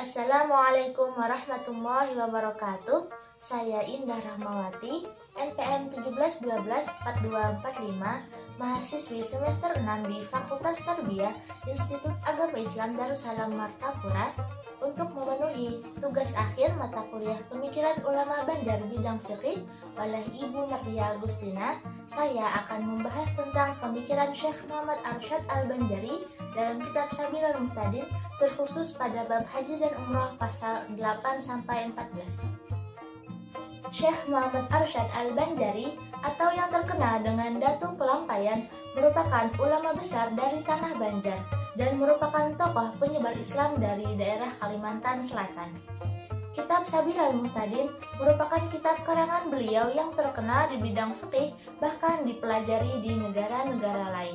Assalamualaikum warahmatullahi wabarakatuh. Saya Indah Rahmawati, NPM 17124245, mahasiswi semester 6 di Fakultas Tarbiyah Institut Agama Islam Darussalam Martapura, untuk memenuhi tugas akhir mata kuliah Pemikiran Ulama Banjar bidang fikih oleh Ibu Mardia Agustina. Saya akan membahas tentang pemikiran Syekh Muhammad Arsyad Al-Banjari dalam kitab Sabilul Muhtadin, terkhusus pada bab haji dan umrah pasal 8-14. Syekh Muhammad Arsyad Al-Banjari atau yang terkenal dengan Datu Pelampaian merupakan ulama besar dari tanah Banjar dan merupakan tokoh penyebar Islam dari daerah Kalimantan Selatan. Kitab Sabilul Muhtadin merupakan kitab karangan beliau yang terkenal di bidang fikih, bahkan dipelajari di negara-negara lain.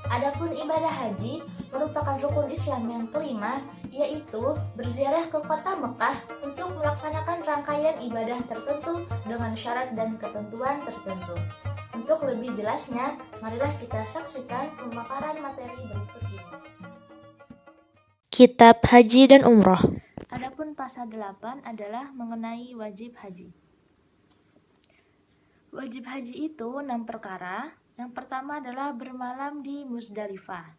Adapun ibadah haji merupakan rukun Islam yang kelima, yaitu berziarah ke kota Mekah untuk melaksanakan rangkaian ibadah tertentu dengan syarat dan ketentuan tertentu. Untuk lebih jelasnya, marilah kita saksikan pemaparan materi berikut ini. Kitab Haji dan Umroh. Adapun pasal 8 adalah mengenai wajib haji. Wajib haji itu 6 perkara. Yang pertama adalah bermalam di Muzdalifah.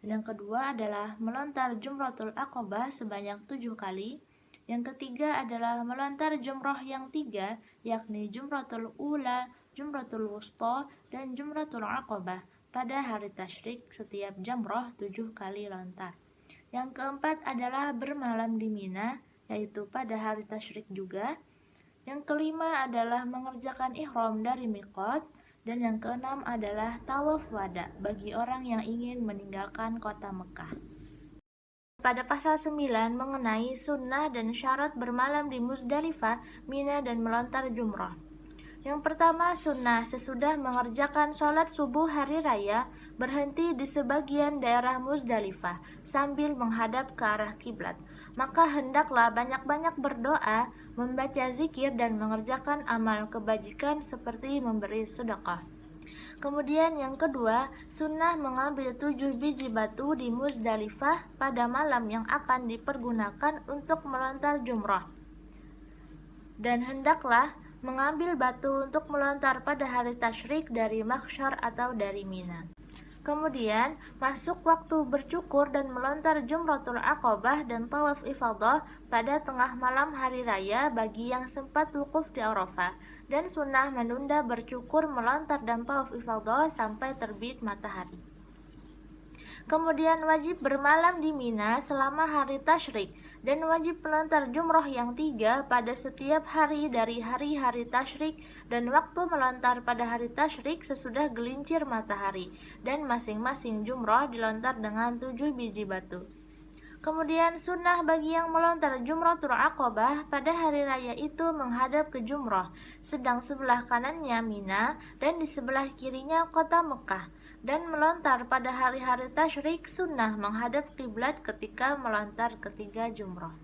Dan yang kedua adalah melontar Jumratul Aqabah sebanyak 7 kali. Yang ketiga adalah melontar jumrah yang 3, yakni Jumratul Ula, Jumratul Wusta, dan Jumratul Aqabah pada hari tasyrik. Setiap jamrah 7 kali lontar. Yang keempat adalah bermalam di Mina, yaitu pada hari tasyrik juga. Yang kelima adalah mengerjakan ihram dari miqat. Dan yang keenam adalah tawaf wada bagi orang yang ingin meninggalkan kota Mekah. Pada pasal 9 mengenai sunnah dan syarat bermalam di Muzdalifah, Mina, dan melontar jumrah. Yang pertama, sunnah sesudah mengerjakan sholat subuh hari raya, berhenti di sebagian daerah Muzdalifah sambil menghadap ke arah kiblat. Maka hendaklah banyak-banyak berdoa, membaca zikir, dan mengerjakan amal kebajikan seperti memberi sedekah. Kemudian yang kedua, sunnah mengambil 7 biji batu di Muzdalifah pada malam yang akan dipergunakan untuk melontar jumrah. Dan hendaklah mengambil batu untuk melontar pada hari tasyrik dari Mahsyar atau dari Mina. Kemudian masuk waktu bercukur dan melontar Jumratul Aqabah dan tawaf ifadah pada tengah malam hari raya bagi yang sempat wukuf di Arafah, dan sunnah menunda bercukur, melontar, dan tawaf ifadah sampai terbit matahari. Kemudian wajib bermalam di Mina selama hari tasyrik, dan wajib melontar jumrah yang 3 pada setiap hari dari hari-hari tasyrik, dan waktu melontar pada hari tasyrik sesudah gelincir matahari, dan masing-masing jumrah dilontar dengan 7 biji batu. Kemudian sunnah bagi yang melontar Jumratul Aqabah pada hari raya itu menghadap ke jumrah, sedang sebelah kanannya Mina dan di sebelah kirinya kota Mekah. Dan melontar pada hari-hari tasyrik sunnah menghadap kiblat ketika melontar ketiga jumrah.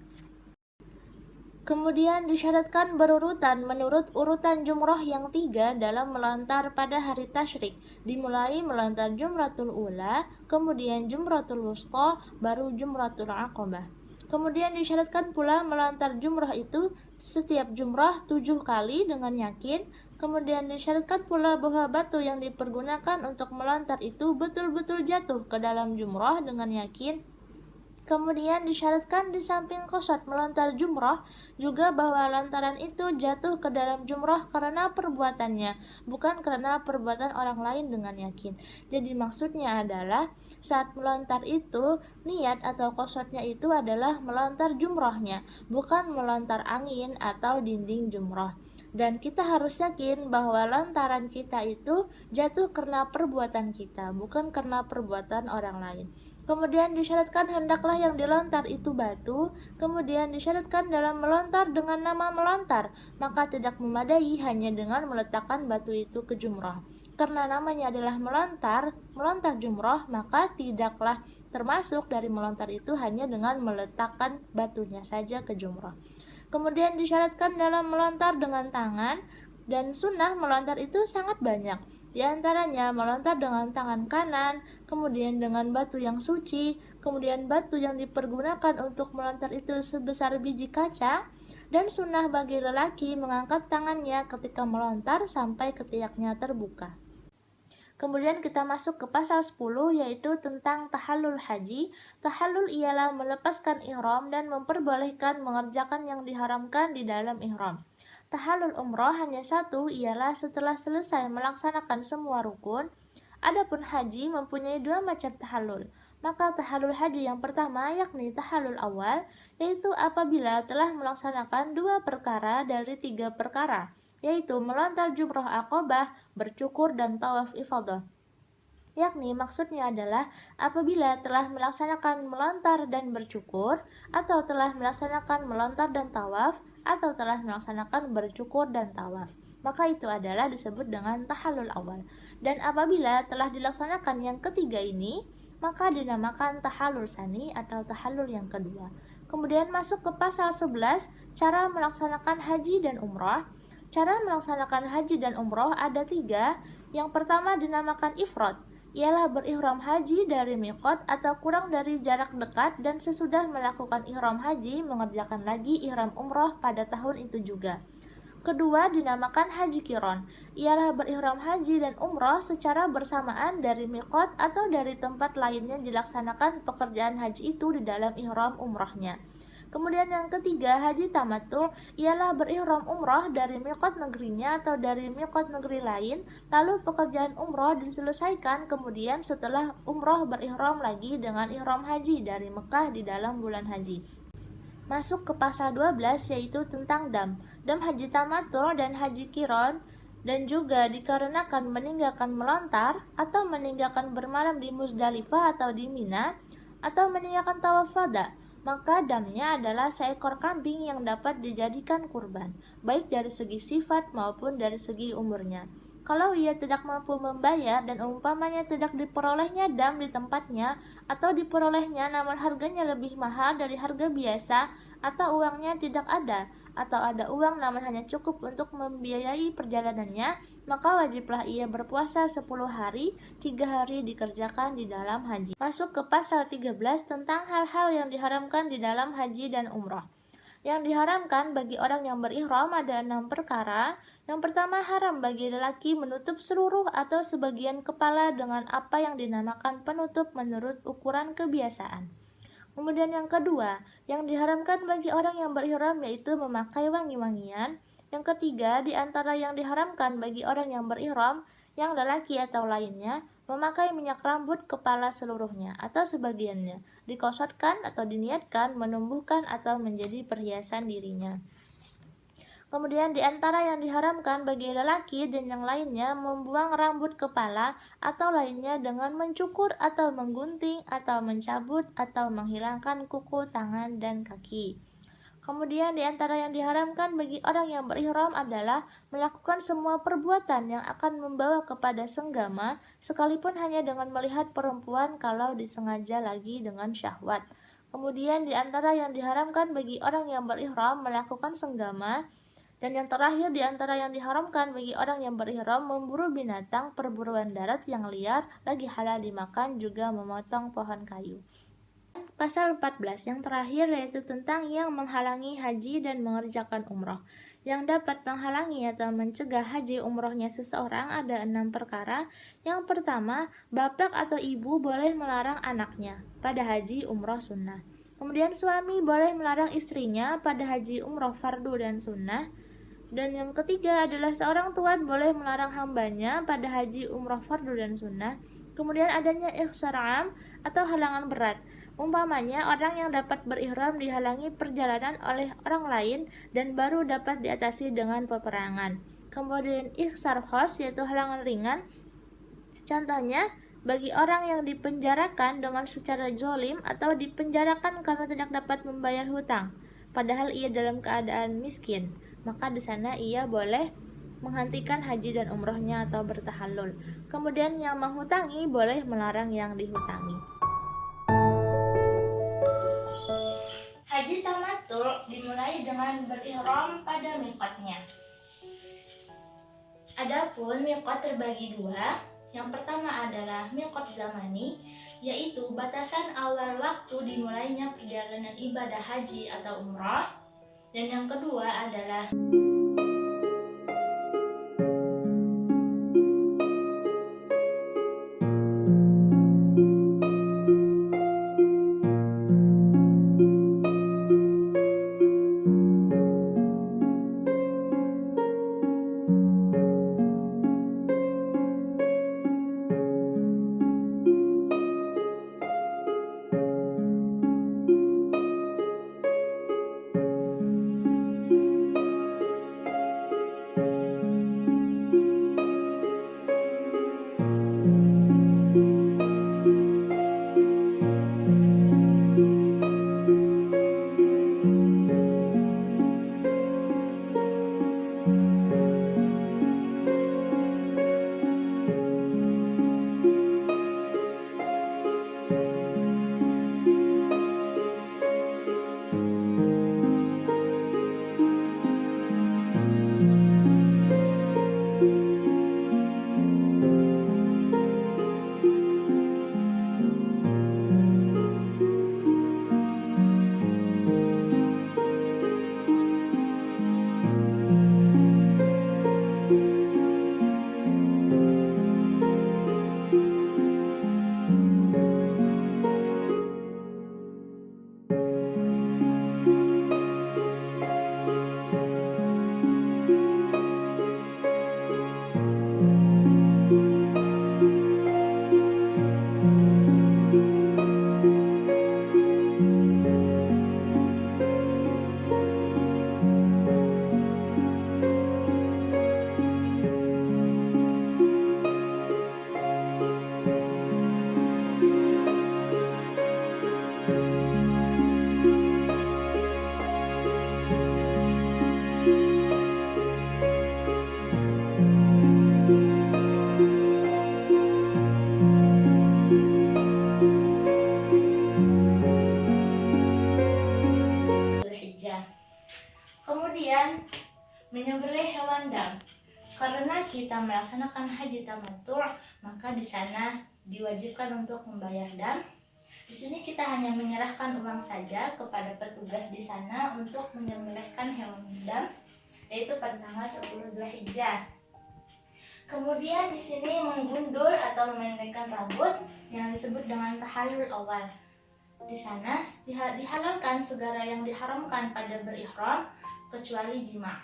Kemudian disyaratkan berurutan menurut urutan jumrah yang 3 dalam melontar pada hari tasyrik, dimulai melontar Jumratul Ula, kemudian Jumratul Wusta, baru Jumratul Aqabah. Kemudian disyaratkan pula melontar jumrah itu setiap jumrah 7 kali dengan yakin. Kemudian disyaratkan pula bahwa batu yang dipergunakan untuk melontar itu betul-betul jatuh ke dalam jumrah dengan yakin. Kemudian disyaratkan di samping qasad melontar jumrah juga bahwa lontaran itu jatuh ke dalam jumrah karena perbuatannya, bukan karena perbuatan orang lain dengan yakin. Jadi maksudnya adalah saat melontar itu niat atau qasadnya itu adalah melontar jumrahnya, bukan melontar angin atau dinding jumrah. Dan kita harus yakin bahwa lontaran kita itu jatuh karena perbuatan kita, bukan karena perbuatan orang lain. Kemudian disyaratkan hendaklah yang dilontar itu batu. Kemudian disyaratkan dalam melontar dengan nama melontar, maka tidak memadai hanya dengan meletakkan batu itu ke jumrah. Karena namanya adalah melontar jumrah, maka tidaklah termasuk dari melontar itu hanya dengan meletakkan batunya saja ke jumrah. Kemudian disyaratkan dalam melontar dengan tangan, dan sunnah melontar itu sangat banyak. Di antaranya melontar dengan tangan kanan, kemudian dengan batu yang suci, kemudian batu yang dipergunakan untuk melontar itu sebesar biji kaca, dan sunnah bagi lelaki mengangkat tangannya ketika melontar sampai ketiaknya terbuka. Kemudian kita masuk ke pasal 10, yaitu tentang tahallul haji. Tahallul ialah melepaskan ihram dan memperbolehkan mengerjakan yang diharamkan di dalam ihram. Tahallul umroh hanya satu, ialah setelah selesai melaksanakan semua rukun. Adapun haji mempunyai dua macam tahallul. Maka tahallul haji yang pertama yakni tahallul awal, yaitu apabila telah melaksanakan dua perkara dari tiga perkara, yaitu melontar jumroh aqobah, bercukur, dan tawaf ifadah. Yakni maksudnya adalah apabila telah melaksanakan melontar dan bercukur, atau telah melaksanakan melontar dan tawaf, atau telah melaksanakan bercukur dan tawaf, maka itu adalah disebut dengan tahallul awal. Dan apabila telah dilaksanakan yang ketiga ini, maka dinamakan tahallul sani atau tahallul yang kedua. Kemudian masuk ke pasal 11, cara melaksanakan haji dan umrah. Cara melaksanakan haji dan umroh ada tiga. Yang pertama dinamakan ifrad, ialah berihram haji dari miqat atau kurang dari jarak dekat, dan sesudah melakukan ihram haji mengerjakan lagi ihram umroh pada tahun itu juga. Kedua dinamakan haji qiron, ialah berihram haji dan umroh secara bersamaan dari miqat atau dari tempat lainnya dilaksanakan pekerjaan haji itu di dalam ihram umrohnya. Kemudian yang ketiga, haji tamattu, ialah berihram umroh dari miqat negerinya atau dari miqat negeri lain, lalu pekerjaan umroh diselesaikan, kemudian setelah umroh berihram lagi dengan ihram haji dari Mekah di dalam bulan haji. Masuk ke pasal 12, yaitu tentang dam. Dam haji tamattu dan haji qiron, dan juga dikarenakan meninggalkan melontar atau meninggalkan bermalam di Muzdalifah atau di Mina, atau meninggalkan tawaf wada, maka damnya adalah seekor kambing yang dapat dijadikan kurban, baik dari segi sifat maupun dari segi umurnya. Kalau ia tidak mampu membayar dan umpamanya tidak diperolehnya dam di tempatnya, atau diperolehnya namun harganya lebih mahal dari harga biasa, atau uangnya tidak ada, atau ada uang namun hanya cukup untuk membiayai perjalanannya, maka wajiblah ia berpuasa 10 hari, 3 hari dikerjakan di dalam haji. Masuk ke pasal 13 tentang hal-hal yang diharamkan di dalam haji dan umrah. Yang diharamkan bagi orang yang berihram ada 6 perkara. Yang pertama, haram bagi lelaki menutup seluruh atau sebagian kepala dengan apa yang dinamakan penutup menurut ukuran kebiasaan. Kemudian yang kedua, yang diharamkan bagi orang yang berihram yaitu memakai wangi-wangian. Yang ketiga, di antara yang diharamkan bagi orang yang berihram, yang lelaki atau lainnya, memakai minyak rambut kepala seluruhnya atau sebagiannya, dikosotkan atau diniatkan menumbuhkan atau menjadi perhiasan dirinya. Kemudian di antara yang diharamkan bagi lelaki dan yang lainnya membuang rambut kepala atau lainnya dengan mencukur atau menggunting atau mencabut atau menghilangkan kuku tangan dan kaki. Kemudian di antara yang diharamkan bagi orang yang berihram adalah melakukan semua perbuatan yang akan membawa kepada senggama, sekalipun hanya dengan melihat perempuan kalau disengaja lagi dengan syahwat. Kemudian di antara yang diharamkan bagi orang yang berihram melakukan senggama. Dan yang terakhir di antara yang diharamkan bagi orang yang berihram memburu binatang perburuan darat yang liar, lagi halal dimakan, juga memotong pohon kayu. Pasal 14 yang terakhir yaitu tentang yang menghalangi haji dan mengerjakan umroh. Yang dapat menghalangi atau mencegah haji umrohnya seseorang ada 6 perkara. Yang pertama, bapak atau ibu boleh melarang anaknya pada haji umroh sunnah. Kemudian suami boleh melarang istrinya pada haji umroh fardu dan sunnah. Dan yang ketiga adalah seorang tuan boleh melarang hambanya pada haji umroh fardu dan sunnah. Kemudian adanya ikhsar am atau halangan berat. Umpamanya orang yang dapat berihram dihalangi perjalanan oleh orang lain dan baru dapat diatasi dengan peperangan. Kemudian ikhsar khos yaitu halangan ringan. Contohnya bagi orang yang dipenjarakan dengan secara zolim atau dipenjarakan karena tidak dapat membayar hutang, padahal ia dalam keadaan miskin, maka di sana ia boleh menghentikan haji dan umrohnya atau bertahallul. Kemudian yang menghutangi boleh melarang yang dihutangi. Haji tamattu dimulai dengan berihram pada miqatnya. Adapun miqat terbagi dua. Yang pertama adalah miqat zamani, yaitu batasan awal waktu dimulainya perjalanan ibadah haji atau umrah. Dan yang kedua adalah kemudian menyembelih hewan dam. Karena kita melaksanakan haji tamattu', maka di sana diwajibkan untuk membayar dam. Di sini kita hanya menyerahkan uang saja kepada petugas di sana untuk menyembelihkan hewan dam, yaitu pada tanggal 10 Dzulhijjah. Kemudian di sini menggundul atau memendekkan rambut yang disebut dengan tahallul awal. Di sana dihalalkan segala yang diharamkan pada berihram kecuali jima.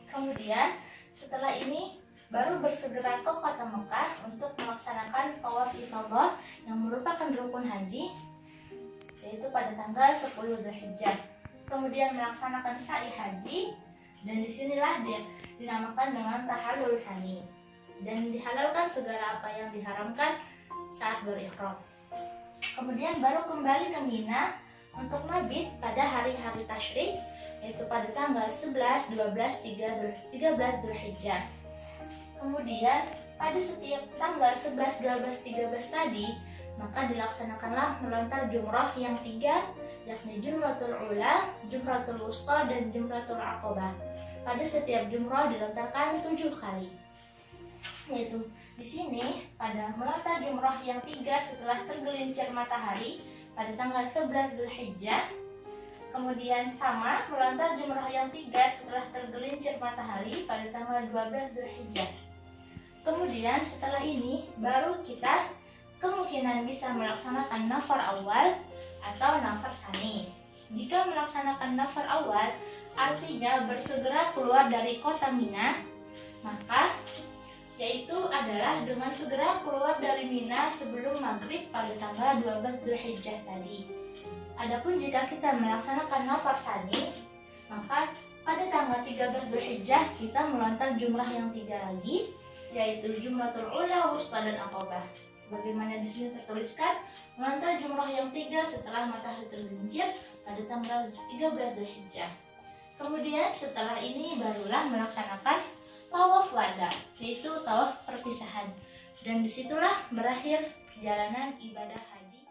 Kemudian setelah ini baru bersegera ke kota Mekah untuk melaksanakan tawaf ifadah yang merupakan rukun haji, yaitu pada tanggal 10 Dzulhijjah. Kemudian melaksanakan sa'i haji, dan disinilah dia dinamakan dengan tahallul tsani, dan dihalalkan segala apa yang diharamkan saat berihram. Kemudian baru kembali ke Mina untuk mabit pada hari-hari tasyrik, yaitu pada tanggal 11, 12, 13 Dzulhijjah. Kemudian pada setiap tanggal 11, 12, 13 tadi, maka dilaksanakanlah melontar jumrah yang 3, yakni Jumratul Ula, Jumratul Wusta, dan Jumratul Aqabah. Pada setiap jumrah dilontarkan 7 kali. Yaitu di sini pada melontar jumrah yang 3 setelah tergelincir matahari pada tanggal 11 Dzulhijjah. Kemudian sama melontar jumrah yang 3 setelah tergelincir matahari pada tanggal 12 Dzulhijjah. Kemudian setelah ini baru kita kemungkinan bisa melaksanakan nafar awal atau nafar tsani. Jika melaksanakan nafar awal artinya bersegera keluar dari kota Mina, maka yaitu adalah dengan segera keluar dari Mina sebelum maghrib pada tanggal 12 Dzulhijjah tadi. Adapun jika kita melaksanakan nafar tsani, maka pada tanggal 13 Dzulhijjah kita melontar jumrah yang 3 lagi, yaitu Jumratul Ula, Wusta, dan Aqabah. Sebagaimana di sini tertuliskan, melontar jumrah yang 3 setelah matahari tergelincir pada tanggal 13 Dzulhijjah. Kemudian setelah ini barulah melaksanakan tawaf wada, yaitu tawaf perpisahan, dan disitulah berakhir perjalanan ibadah haji.